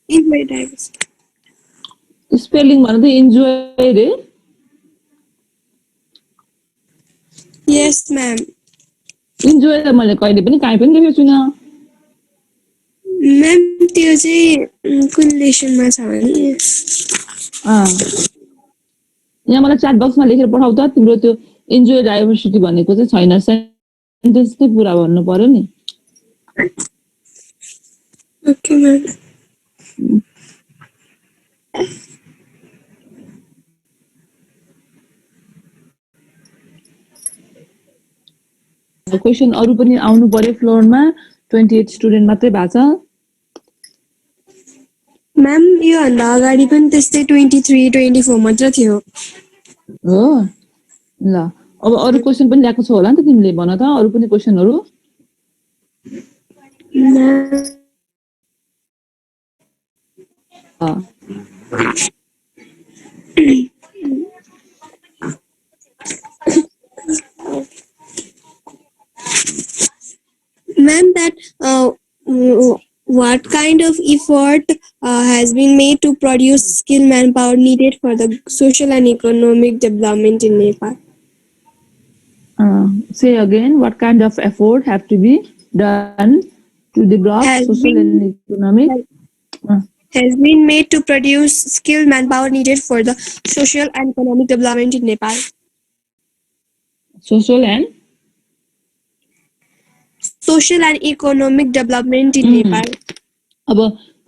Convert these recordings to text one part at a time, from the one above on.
Enjoy diversity. Spelling भन्नु त enjoy रे Yes, ma'am. इन्जोय त मैले कहिले पनि काहीँ पनि देखेको छुइनँ Ma'am, त्यो चाहिँ कुन लेसनमा छ भने यहाँ मलाई च्याट बक्समा लेखेर पठाउ त तिम्रो त्यो इन्जोय डाइभर्सिटी भनेको चाहिँ छैन सेन्टेन्स चाहिँ पुरा भन्नु पर्यो नि Okay, ma'am. क्वेसन अरू पनि आउनु पर्यो फ्लोरमा 28 स्टुडेन्ट मात्रै भएको छ Ma'am, योभन्दा अगाडि पनि त्यस्तै 23, 24 मात्र थियो. हो ल अब अरू क्वेसन पनि ल्याएको छ होला नि त तिमीले भन त अरू पनि क्वेसनहरू Ma'am, that what kind of effort has been made to produce skilled manpower needed for the social and economic development in Nepal? Say again, what kind of effort have to be done to develop social and economic? Has been made to produce skilled manpower needed for the social and economic development in Nepal. Social and economic development in Nepal.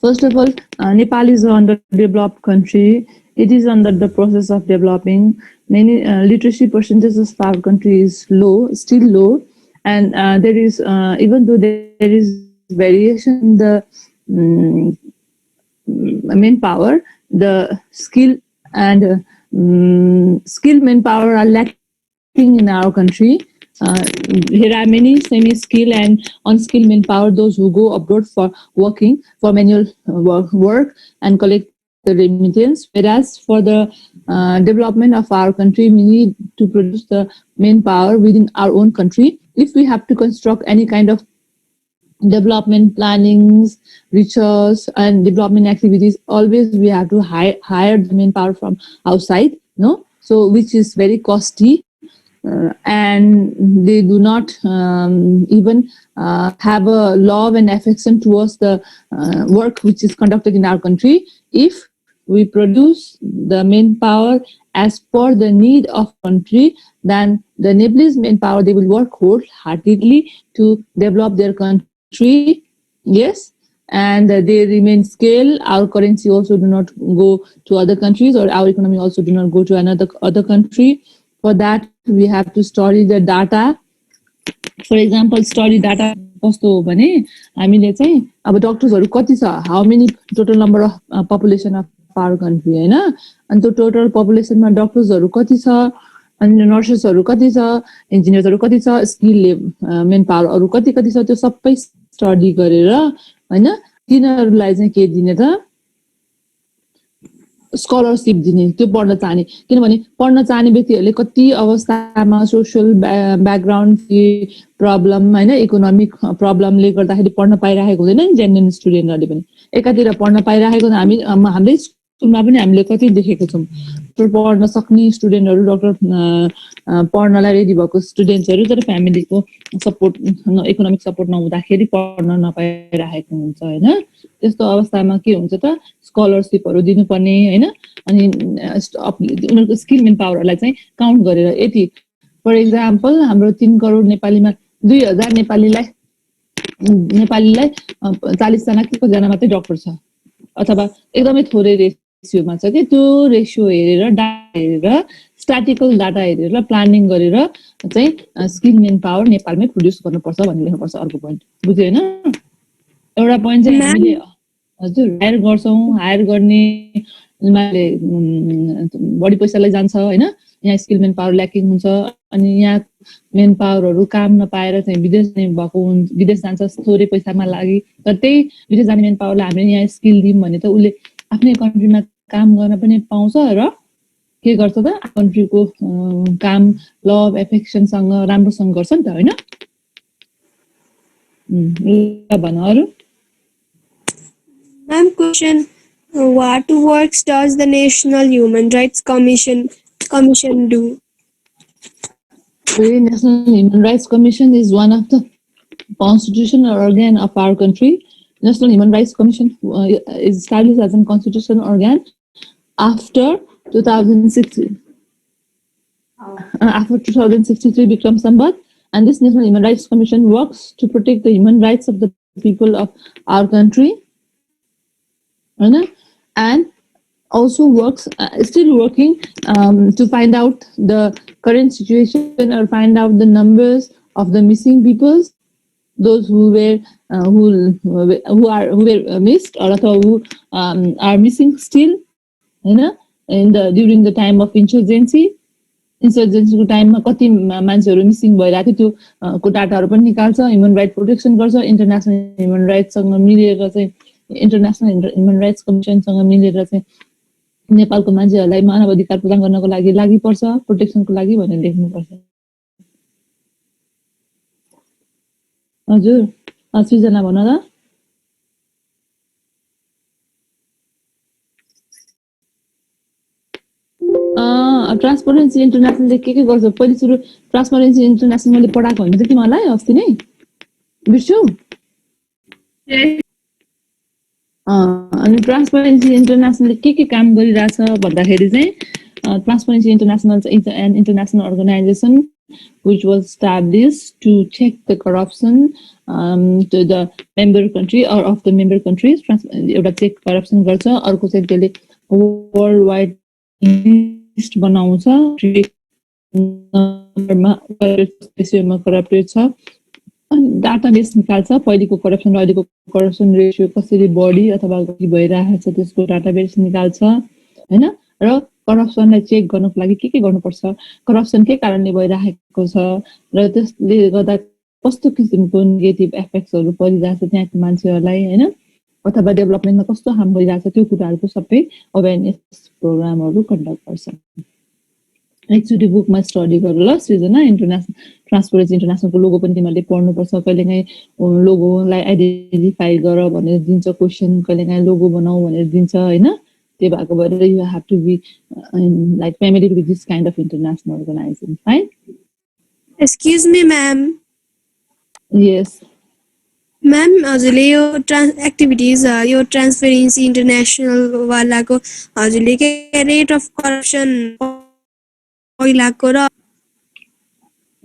First of all, Nepal is an underdeveloped country. It is under the process of developing. Many literacy percentages of our country is low, still low, and there is even though there is variation in the manpower, the skill and skilled manpower are lacking in our country. Here are many semi-skilled and unskilled manpower, those who go abroad for working, for manual work and collect the remittance. Whereas for the development of our country, we need to produce the manpower within our own country. If we have to construct any kind of development plannings, research and development activities, always we have to hire the manpower from outside, no? So which is very costly. And they do not even have a love and affection towards the work which is conducted in our country. If we produce the manpower as per the need of country, then the Nepalese manpower, they will work wholeheartedly to develop their country. Yes, and they remain scale. Our currency also do not go to other countries, or our economy also do not go to other country. For that, we have to study the data. For example, study data कस्तो हो भने हामीले चाहिँ अब डक्टर्सहरु कति छ, how many total number of population of our country हैन, अनि त्यो टोटल पपुलेसनमा डक्टर्सहरु कति छ, अनि नर्सेसहरु कति छ, इन्जिनियर्सहरु कति छ, स्किल मेन पावरहरु कति छ, त्यो सबै स्टडी गरेर हैन तिनीहरुलाई चाहिँ के दिने त स्कलरशिप दिने, त्यो पढ्न चाहने। किनभने पढ्न चाहने व्यक्तिहरुले कति अवस्थामा सोशल ब्याकग्राउन्ड प्रब्लम हैन, इकोनोमिक प्रब्लमले गर्दाखेरि पढ्न पाइराखेको हुँदैन नि जेन्युन स्टुडेन्टहरुले पनि। एकातिर पढ्न पाइराखेको हामीले स्कुलमा पनि हामीले कति देखेको छौं, पढ्न सक्ने स्टुडेन्टहरु, डाक्टर पढ्नलाई रेडी भएको स्टुडेन्ट्सहरु, तर फ्यामिलीको सपोर्ट, इकोनोमिक सपोर्ट नहुँदाखेरि पढ्न नपाइराखेको हुन्छ हैन। त्यस्तो अवस्थामा के हुन्छ त, स्कलरशिपहरु दिनुपर्ने हैन, अनि उनीहरुको स्किल मेन पावरहरुलाई चाहिँ काउन्ट गरेर यति, फर एक्जाम्पल हाम्रो 3 करोड नेपालीमा 2000 नेपालीलाई 40 जना कि कति जना मात्रै डाक्टर छ, अथवा एकदमै थोरै रेशियोमा छ कि त्यो रेशियो हेरेर डाटा हेरेर स्ट्याटिस्टिकल डाटा हेरेर प्लानिङ गरेर चाहिँ स्किल मेन पावर नेपालमै प्रोड्युस गर्नुपर्छ भन्ने लेख्नुपर्छ। अर्को पोइन्ट बुझ्यो हैन? एउटा पोइन्ट चाहिँ हामीले हजुर हायर गर्छौं, हायर गर्ने माले बढी पैसालाई जान्छ हैन, यहाँ स्किल मेन पावर ल्याकिङ हुन्छ, अनि यहाँ मेन पावरहरु काम नपाएर चाहिँ विदेश भएको विदेश जान्छ थोरै पैसामा लागि। तर त्यही विदेश जाने मेन पावरलाई हामीले यहाँ स्किल दियौं भने त उले आफ्नै कन्ट्रीमा काम गर्न पनि पाउँछ र के गर्छ त कन्ट्रीको काम लभ एफेक्सनसँग राम्रोसँग गर्छ नि त हैन। ल भन अरु। Ma'am, question: what works does the National Human Rights Commission do? The National Human Rights Commission is one of the constitutional organ of our country. National Human Rights Commission is established as a constitutional organ after 2016. After 2063 Bikram Sambat, and this National Human Rights Commission works to protect the human rights of the people of our country, and also works still working to find out the current situation or find out the numbers of the missing peoples, those who were missed or who are missing still, in the during the time of इन्सर्जेन्सीको टाइममा कति मान्छेहरू missing भइरहेको थियो त्यो को डाटाहरू पनि निकाल्छ, human right protection गर्छ, इन्टरनेसनल ह्युमन राइट्ससँग मिलेर चाहिँ इन्टरनेसनल ह्युमन राइट्स कमिसनसँग मिलेर चाहिँ नेपालको मान्छेहरूलाई मानव अधिकार प्रदान गर्नको लागि लागि पर्छ, प्रोटेक्सनको लागि भनेर लेख्नुपर्छ। हजुर सृजना भन त। ट्रान्सपरेन्सी इन्टरनेसनलले के गर्छ? पहिले सुरु ट्रान्सपरेन्सी इन्टरनेसनल मैले पढाएको होइन तिमीलाई अस्ति नै बिर्स्यौ? अनि ट्रान्सपरेन्सी इन्टरनेसनलले के काम गरिरहेछ भन्दाखेरि चाहिँ Transparency International is an international organisation which was established to check the corruption to the member country or of the member countries. एउटा चेक करप्सन गर्छ, अर्को चाहिँ त्यसले वर्ल्ड वाइड लिस्ट बनाउँछ रेसियोमा करप्टेड छ, अनि डाटाबेस निकाल्छ पहिलेको करप्सन र अहिलेको करप्सन रेसियो कसरी बढी अथवा कति भइरहेको छ त्यसको डाटाबेस निकाल्छ हैन। र करप्सनलाई चेक गर्नको लागि के गर्नुपर्छ, करप्सन के कारणले भइरहेको छ र त्यसले गर्दा कस्तो किसिमको नेगेटिभ इफेक्ट्सहरू परिरहेछ त्यहाँको मान्छेहरूलाई हैन, अथवा डेभलपमेन्टमा कस्तो हार्म भइरहेछ त्यो कुराहरूको सबै अवेरनेस प्रोग्रामहरू कन्डक्ट गर्छ। एकचोटि बुकमा स्टडी गर ल सृजना, इन्टरनेसनल ट्रान्सपरेन्सी इन्टरनेसनलको लोगो पनि तिमीहरूले पढ्नुपर्छ। कहिलेकाहीँ लोगोलाई आइडेन्टिफाई गर भनेर दिन्छ क्वेसन, कहिलेकाहीँ लोगो बनाऊ भनेर दिन्छ हैन। त्यो भएको भएर you have to be like familiar with this kind of international organisation, right? Excuse me, ma'am. Yes ma'am, हजुरले यो एक्टिभिटिज यो ट्रान्सपरेन्सी इन्टरनेसनल वालाको हजुरले के रेट अफ करप्सन पहिलाको र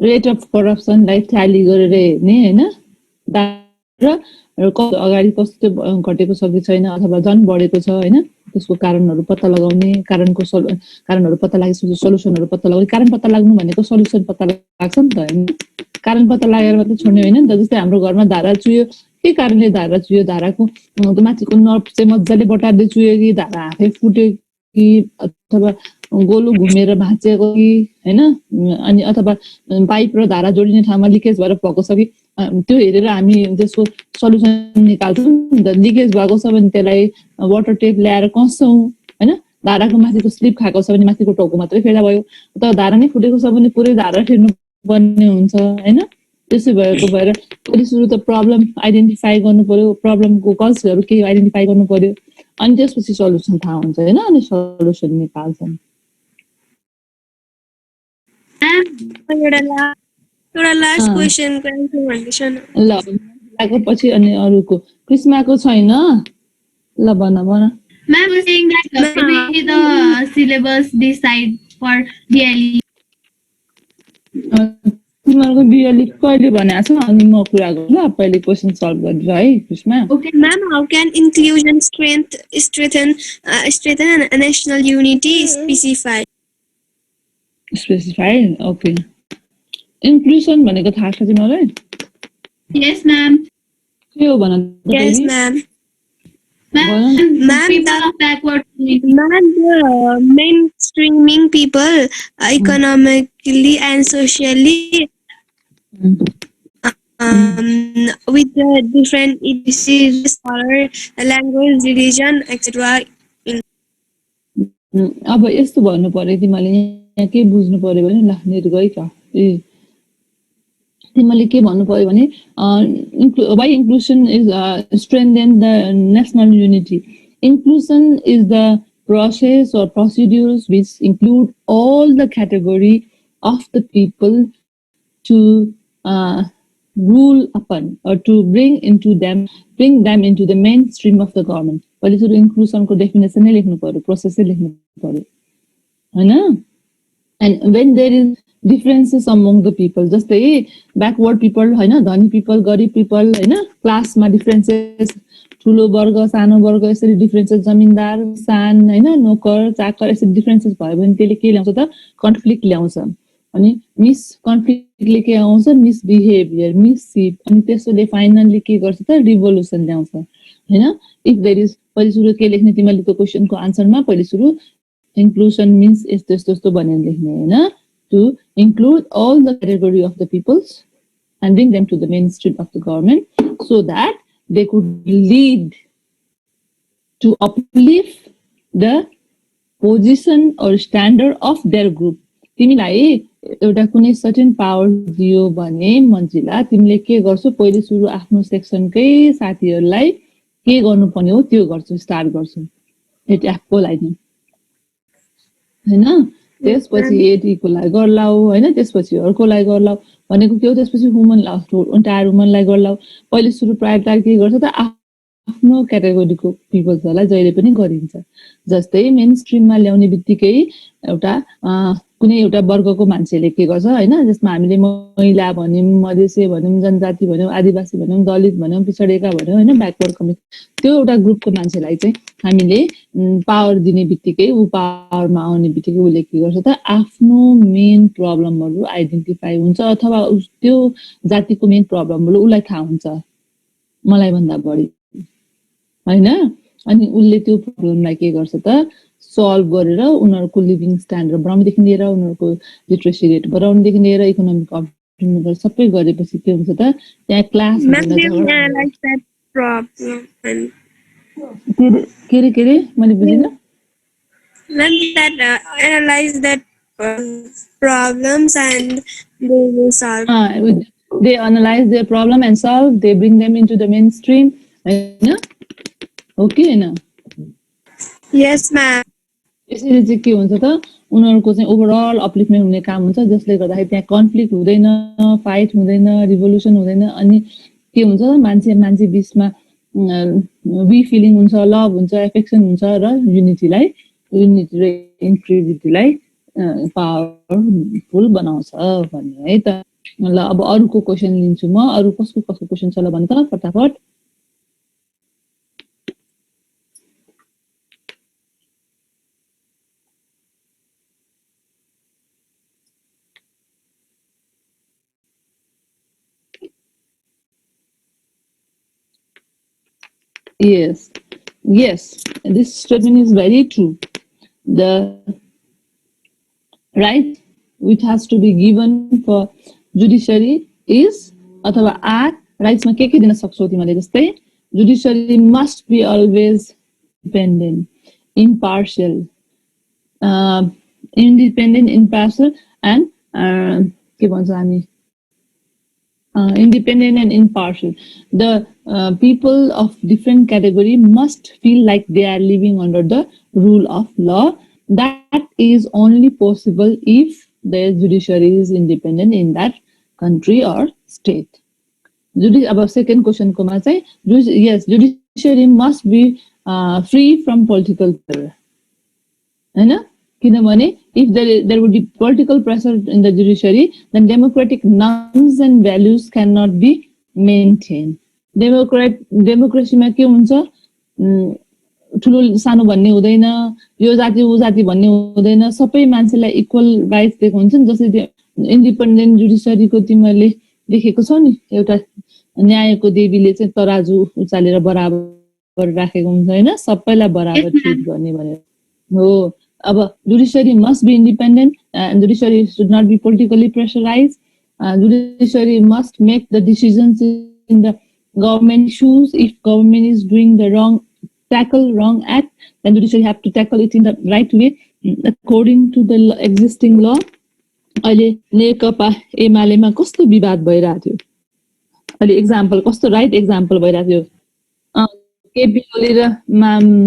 रेट अफ करप्सनलाई ट्याली गरेर हेर्ने हैन, र अगाडि कस्तो घटेको छ कि छैन अथवा झन् बढेको छ हैन, त्यसको कारणहरू पत्ता लगाउने, कारणहरू पत्ता लागेपछि सल्युसनहरू पत्ता लगाउने। कारण पत्ता लाग्नु भनेको सल्युसन पत्ता लाग्छ नि त हैन, कारण पत्ता लागेर मात्रै छोड्ने होइन नि त। जस्तै हाम्रो घरमा धारा चुयो, के कारणले धारा चुयो, धाराको माथिको नर्भ चाहिँ मजाले बटार्दै चुयो कि धारा आफै फुट्यो कि अथवा गोलो घुमेर भाँचेको कि हैन, अनि अथवा पाइप र धारा जोडिने ठाउँमा लिकेज भएर भएको छ कि त्यो हेरेर हामी त्यसको सल्युसन निकाल्छौँ नि त। लिकेज भएको छ भने त्यसलाई वाटर टेप ल्याएर कस्छौँ हैन, धाराको माथिको स्लिप खाएको छ भने माथिको टाउको मात्रै फेर्दा भयो, तर धारा नै फुटेको छ भने पुरै धारा फेर्नु पर्ने हुन्छ हैन। त्यसै भएको भएर पहिले सुरु त प्रब्लम आइडेन्टिफाई गर्नु पर्यो, प्रब्लमको कजहरू के आइडेन्टिफाई गर्नु पर्यो, अनि त्यसपछि सल्युसन थाहा हुन्छ हैन, अनि सल्युसन निकाल्छन्। एउटा लास्ट क्वेशनको एन्सर भन्दैछ न ल लागो पछि अनि अरूको कृष्माको छैन ल भन भन। Ma'am was saying that maybe the syllabus decide for DLE. तिमीहरूको बिएलई कहिले भनेको छ अनि म कुरा गर्छु ल, पहिले क्वेसन सल्भ गर्छु है कृष्मा। Okay, ma'am, how can inclusion strengthen national unity? Specify okay. Inclusion भनेको थाहा छ तिमीलाई? Yes, ma'am. के हो भन? Yes, ma'am. Ma'am, people of backward community. Ma'am, mainstreaming people economically and socially with the different ethnicities, color, language, religion, etc. अब यस्तो भन्नु पर्यो तिमीले यहाँ के बुझ्नु पर्यो भने ल नेट गइ त तिमीले के भन्नु पर्यो भने why inclusion is strengthen the national unity. Inclusion is the process or procedures which include all the category of the people to rule upon or to bring them into the mainstream of the government. पहिले सुरु inclusion को definition नै लेख्नु पर्यो, process नै लेख्नु पर्यो, हैन? And when there is differences among the people, जस्तै backward people, हैन, धनी people, गरिब people, हैन, क्लासमा differences, ठुलो वर्ग, सानो वर्ग, यसरी differences, जमिनदार, सान, हैन, नोकर, चाकर, यसरी differences भयो भने त्यसले के ल्याउँछ त? conflict ल्याउँछ. अनि conflictले के आउँछ? misbehavior, mischief, अनि त्यसले फाइनली के गर्छ त? revolution ल्याउँछ, हैन? if there is, पहिले सुरु के लेख्ने तिमीले त्यो क्वेशनको आन्सरमा पहिले सुरु inclusion means यस्तो यस्तो यस्तो भनेर लेख्ने, हैन? To include all the category of the peoples and bring them to the mainstream of the government so that they could lead to uplift the position or standard of their group. तिमीलाई एउटा कुनै certain power दियो भने मन्जिला, तिमीले के गर्छौ? पहिले सुरु आफ्नो सेक्सनकै साथीहरुलाई के गर्नुपर्ने हो त्यो गर्छौ, स्टार्ट गर्छौ एट्याकको लागि, हैन? त्यसपछि एटीको लागि गर्लाउ, हैन? त्यसपछि अर्कोलाई गर्लाउ भनेको के हो? त्यसपछि वुमनलाई, एन्टायर वुमनलाई गर्लाउ. पहिले सुरु प्रायोरिटी के गर्छ त? आफ्नो क्याटेगोरीको पिपल्सहरुलाई जहिले पनि गरिन्छ. जस्तै मेन स्ट्रीममा ल्याउने बित्तिकै एउटा कुनै एउटा वर्गको मान्छेले के गर्छ, हैन? जसमा हामीले महिला भन्यौं, मधेसी भन्यौं, जनजाति भन्यौं, आदिवासी भन्यौं, दलित भन्यौं, पिछडेका भन्यौं, हैन, ब्याकवर्ड कम्युनिटी, त्यो एउटा ग्रुपको मान्छेलाई चाहिँ हामीले पावर दिने बित्तिकै उ पावरमा आउने बित्तिकै उले के गर्छ त? आफ्नो मेन प्रब्लमहरु आइडेन्टिफाई हुन्छ अथवा त्यो जातिको मेन प्रब्लमहरु उलाई थाहा हुन्छ मलाई भन्दा बढी, हैन? अनि उले त्यो प्रब्लमलाई के गर्छ त? सल्भ गरेर उनीहरुको लिभिङ स्ट्यान्डर्ड बढाउनेदेखि लिएर उनीहरुको लिटरेसी रेट बढाउनेदेखि लिएर इकोनोमिक अपर्चुनिटी सबै गरेपछि के हुन्छ त? त्यहाँ क्लास के रे मैले बुझिन. That analyze that problems and they will solve. They analyze their problem and solve. They bring them into the mainstream. Okay, na? Yes, ma'am. यसरी चाहिँ के हुन्छ त? उनीहरुको चाहिँ ओभरअल अपलिफ्टमेन्ट हुने काम हुन्छ, जसले गर्दाखेरि त्यहाँ कन्फ्लिक्ट हुँदैन, फाइट हुँदैन, रिभोल्युसन हुँदैन. अनि के हुन्छ? मान्छे बीचमा वी फिलिङ हुन्छ, लभ हुन्छ, एफेक्सन हुन्छ र युनिटी र इन्क्लुसिभिटीलाई पावरफुल बनाउँछ भन्ने है त. ल अब अरुको क्वेशन लिन्छु म. अरु कसको क्वेशन छ ल भन त फटाफट. Yes, this statement is very true. The right which has to be given for judiciary is अथवा आर राइट्समा के दिन सक्छौ तिमीले? जस्तै judiciary must be always independent, impartial, impartial and के भन्छ हामी independent and impartial. The people of different category must feel like they are living under the rule of law. That is only possible if the judiciary is independent in that country or state. About second question कोमा चाहिँ yes, judiciary must be free from political pressure. हैन? किनभने if there would be political pressure in the judiciary, then democratic norms and values cannot be maintained. Democracy मा के हुन्छ? ठुलो सानो भन्ने हुँदैन, यो जाति उ जाति भन्ने हुँदैन, सबै मान्छेलाई इक्वल राइट्स दिएको हुन्छ नि. जस्तै इन्डिपेन्डेन्ट जुडिसियरीको तिमीले देखेको छौ नि, एउटा न्यायको देवीले चाहिँ तराजु उचालेर बराबर राखेको हुन्छ, हैन? सबैलाई बराबर ट्रिट गर्ने भनेर हो. अब judiciary must be independent and judiciary should not be politically pressurized. Judiciary must make the decisions in the government shoes. If government is doing the wrong act, then judiciary have to tackle it in the right way according to the existing law. अहिले नेकपा एमालेमा कस्तो विवाद भइरहेको थियो अहिले example कस्तो right example भइरहेको थियो केपी ओली र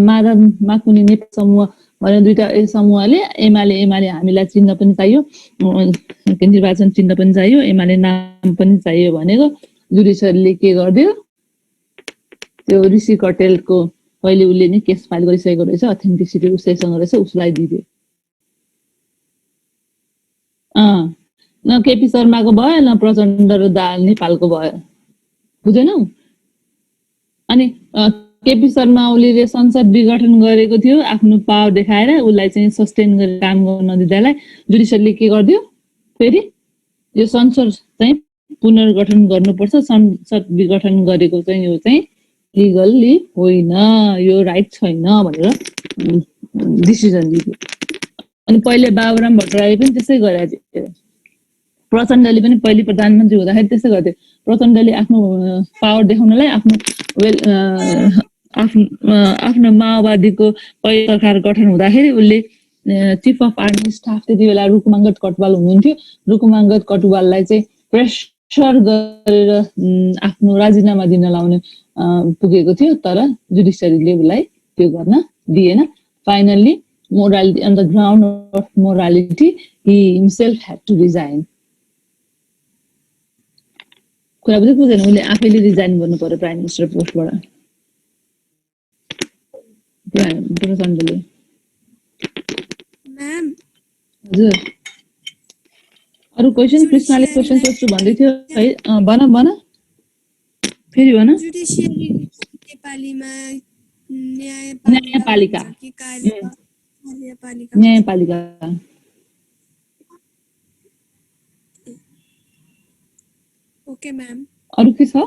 माधव माकुनी नेपाल समूह भनेर दुईटा समूहले एमाले हामीलाई चिन्ह पनि चाहियो निर्वाचन चिन्ह पनि चाहियो एमाले नाम पनि चाहियो भनेको जुडिसियरीले के गरिदियो त्यो ऋषि कटेलको पहिले उसले नै केस फाइल गरिसकेको रहेछ अथेन्टिसिटी उसैसँग रहेछ उसलाई दिदियो न केपी शर्माको भयो न प्रचण्ड र नेपालको भयो बुझेनौ अनि केपी शर्मा ओलीले संसद विघटन गरेको थियो आफ्नो पावर देखाएर उसलाई चाहिँ सस्टेन गरेर काम गर्न नदिँदालाई जुडिसियरले के गर्दियो फेरि यो संसद चाहिँ पुनर्गठन गर्नुपर्छ संसद विघटन गरेको चाहिँ यो चाहिँ लिगल्ली होइन यो राइट छैन भनेर डिसिजन लियो अनि पहिले बाबुराम भट्टराई पनि त्यसै गरेको थियो प्रचण्डले पनि पहिले प्रधानमन्त्री हुँदाखेरि त्यसै गर्थ्यो प्रचण्डले आफ्नो पावर देखाउनलाई आफ्नो माओवादीको पहिले सरकार गठन हुँदाखेरि उसले चिफ अफ आर्मी स्टाफ त्यति बेला रुकुमाङ्गत कटुवाल हुनुहुन्थ्यो रुकुमाङ्गत कटुवाललाई चाहिँ प्रेसर गरेर आफ्नो राजीनामा दिन लाउने पुगेको थियो तर जुडिसियरीले उसलाई त्यो गर्न दिएन finally morality on the ground of morality he himself had to resign कुरा बुझेन उसले आफैले रिजाइन गर्नु पर्यो प्राइम मिनिस्टर पोस्टबाट प्रचण्डले म्याम हजुर अरु क्वेशन कृष्णले क्वेशन सोध्छु भन्दै थियो है भन फेरि भन जुडिसियरी नेपालीमा न्यायपालिका कि कार्यपालिका न्यायपालिका ओके म्याम अरु के छ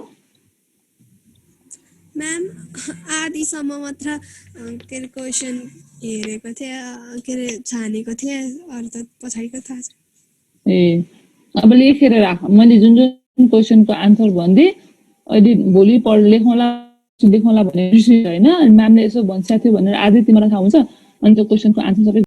म्याम आधीसम्म मात्र के अरे क्वेसन हेरेको थिएँ के अरे छानेको थिएँ अरू त पछाडिको थाहा छ ए अब लेखेर राख मैले जुन जुन क्वेसनको आन्सर भन्दै अहिले भोलि लेखौँला भने होइन म्यामले यसो भन्छ थियो भनेर आजै तिमीलाई थाहा हुन्छ अनि त्यो क्वेसनको आन्सर सबै